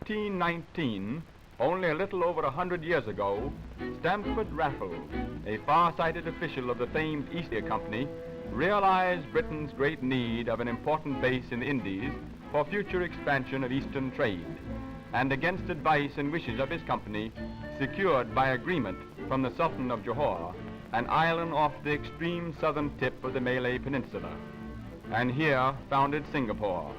1819, only a little over 100 years ago, Stamford Raffles, a far-sighted official of the famed East India Company, realized Britain's great need of an important base in the Indies for future expansion of Eastern trade, and against advice and wishes of his company, secured by agreement from the Sultan of Johore an island off the extreme southern tip of the Malay Peninsula, and here founded Singapore,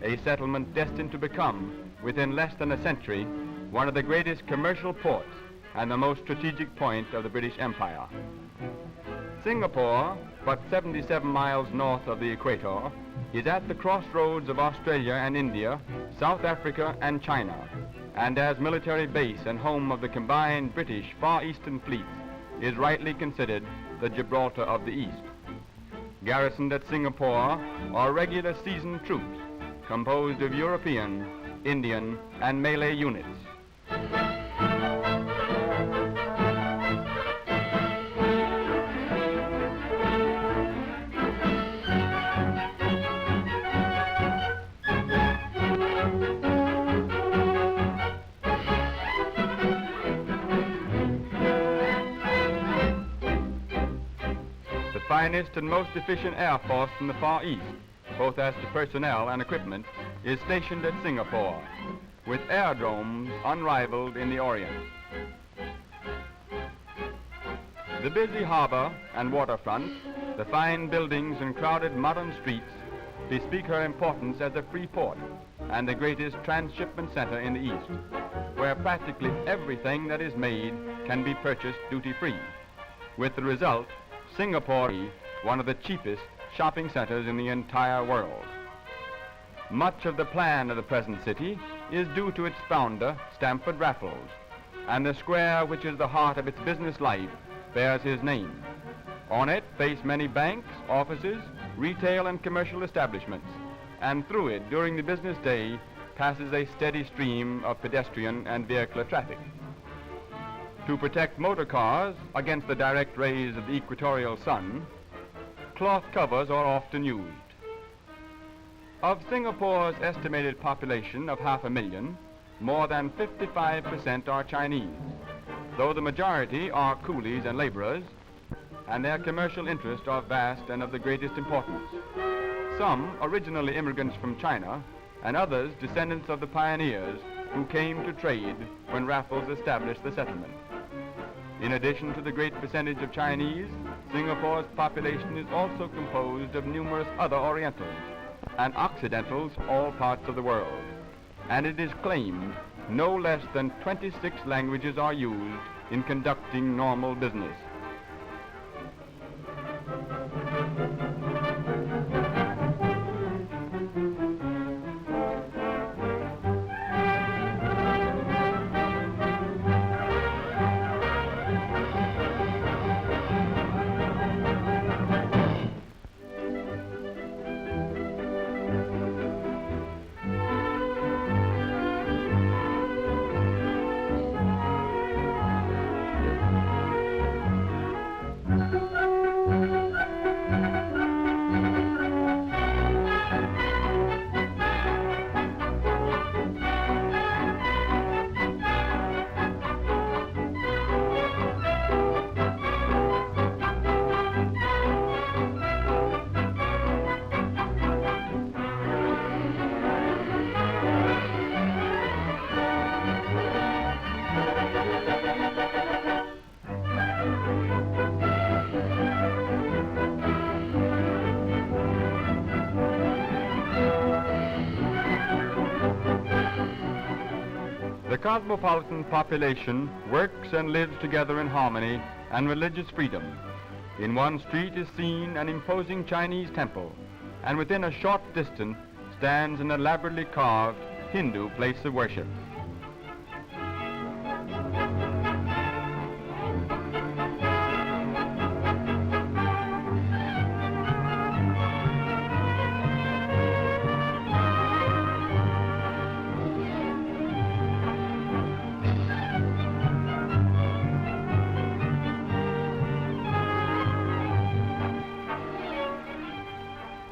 a settlement destined to become, within less than a century, one of the greatest commercial ports and the most strategic point of the British Empire. Singapore, but 77 miles north of the equator, is at the crossroads of Australia and India, South Africa and China, and as military base and home of the combined British Far Eastern fleets, is rightly considered the Gibraltar of the East. Garrisoned at Singapore are regular seasoned troops composed of European, Indian and Malay units. The finest and most efficient air force in the Far East, both as to personnel and equipment, is stationed at Singapore, with aerodromes unrivaled in the Orient. The busy harbor and waterfront, the fine buildings and crowded modern streets bespeak her importance as a free port and the greatest transshipment center in the East, where practically everything that is made can be purchased duty-free, with the result Singapore is one of the cheapest shopping centers in the entire world. Much of the plan of the present city is due to its founder, Stamford Raffles, and the square which is the heart of its business life bears his name. On it face many banks, offices, retail and commercial establishments, and through it during the business day passes a steady stream of pedestrian and vehicular traffic. To protect motor cars against the direct rays of the equatorial sun, cloth covers are often used. Of Singapore's estimated population of 500,000, more than 55% are Chinese, though the majority are coolies and laborers, and their commercial interests are vast and of the greatest importance. Some originally immigrants from China, and others descendants of the pioneers who came to trade when Raffles established the settlement. In addition to the great percentage of Chinese, Singapore's population is also composed of numerous other Orientals and Occidentals all parts of the world, and it is claimed no less than 26 languages are used in conducting normal business. The cosmopolitan population works and lives together in harmony and religious freedom. In one street is seen an imposing Chinese temple, and within a short distance stands an elaborately carved Hindu place of worship.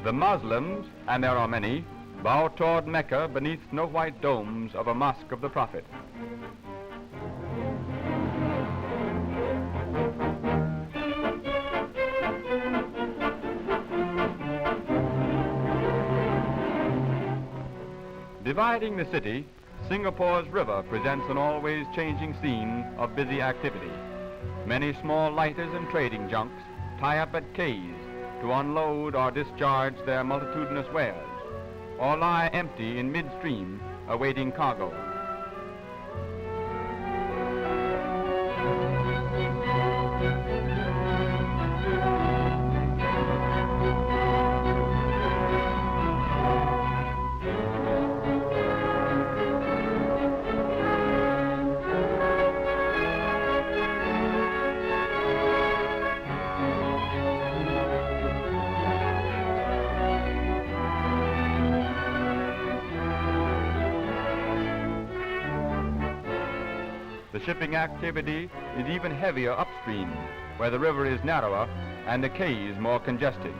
The Muslims, and there are many, bow toward Mecca beneath snow-white domes of a mosque of the Prophet. Dividing the city, Singapore's river presents an always changing scene of busy activity. Many small lighters and trading junks tie up at quays to unload or discharge their multitudinous wares, or lie empty in midstream awaiting cargo. The shipping activity is even heavier upstream, where the river is narrower and the quays more congested.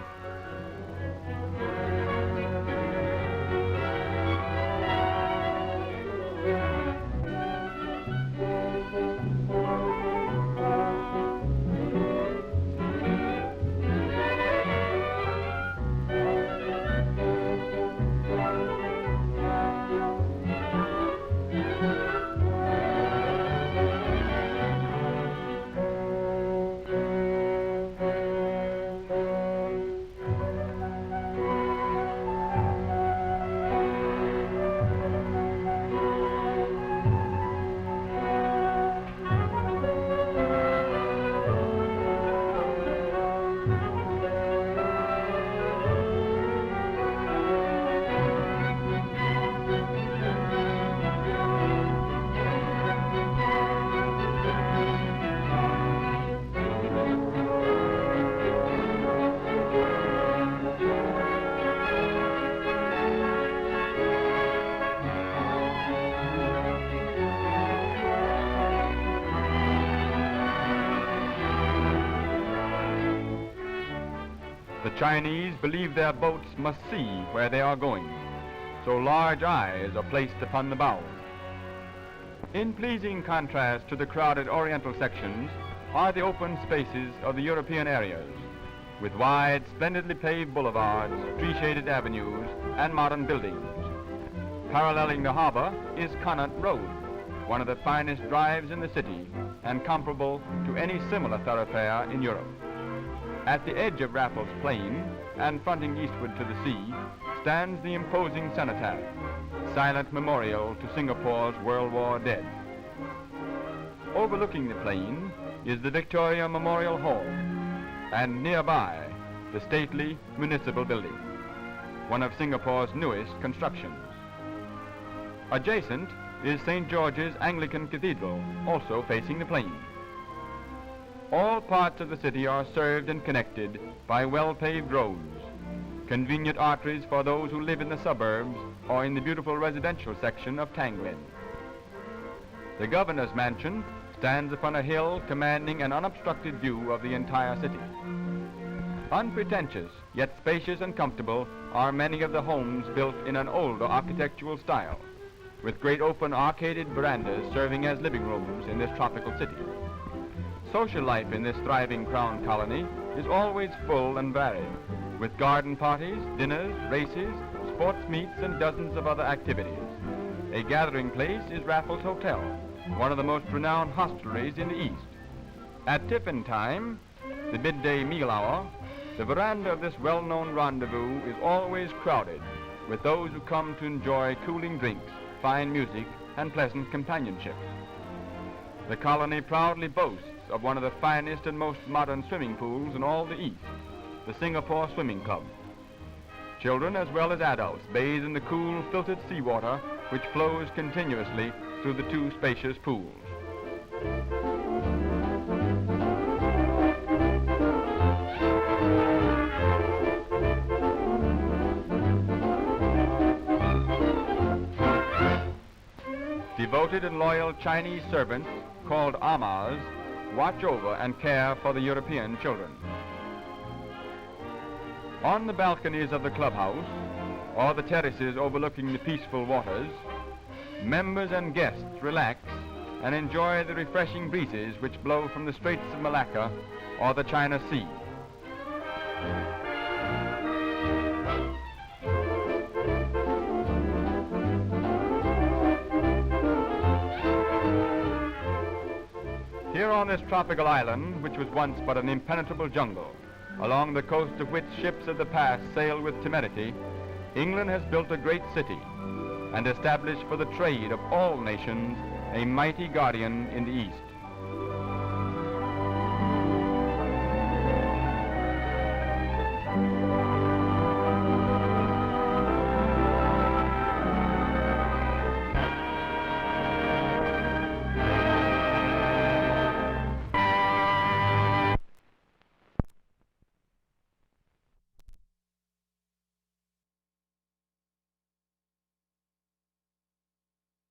The Chinese believe their boats must see where they are going, so large eyes are placed upon the bows. In pleasing contrast to the crowded Oriental sections are the open spaces of the European areas, with wide, splendidly paved boulevards, tree-shaded avenues, and modern buildings. Paralleling the harbor is Connaught Road, one of the finest drives in the city and comparable to any similar thoroughfare in Europe. At the edge of Raffles Plain and fronting eastward to the sea stands the imposing cenotaph, silent memorial to Singapore's World War dead. Overlooking the plain is the Victoria Memorial Hall, and nearby the stately municipal building, one of Singapore's newest constructions. Adjacent is St. George's Anglican Cathedral, also facing the plain. All parts of the city are served and connected by well-paved roads, convenient arteries for those who live in the suburbs or in the beautiful residential section of Tanglin. The governor's mansion stands upon a hill commanding an unobstructed view of the entire city. Unpretentious, yet spacious and comfortable, are many of the homes built in an older architectural style, with great open arcaded verandas serving as living rooms in this tropical city. Social life in this thriving Crown colony is always full and varied, with garden parties, dinners, races, sports meets, and dozens of other activities. A gathering place is Raffles Hotel, one of the most renowned hostelries in the East. At tiffin time, the midday meal hour, the veranda of this well-known rendezvous is always crowded with those who come to enjoy cooling drinks, fine music, and pleasant companionship. The colony proudly boasts of one of the finest and most modern swimming pools in all the East, the Singapore Swimming Club. Children as well as adults bathe in the cool, filtered seawater which flows continuously through the two spacious pools. Devoted and loyal Chinese servants called amas watch over and care for the European children. On the balconies of the clubhouse, or the terraces overlooking the peaceful waters, members and guests relax and enjoy the refreshing breezes which blow from the Straits of Malacca or the China Sea. Here on this tropical island, which was once but an impenetrable jungle, along the coast of which ships of the past sailed with temerity, England has built a great city and established for the trade of all nations a mighty guardian in the East.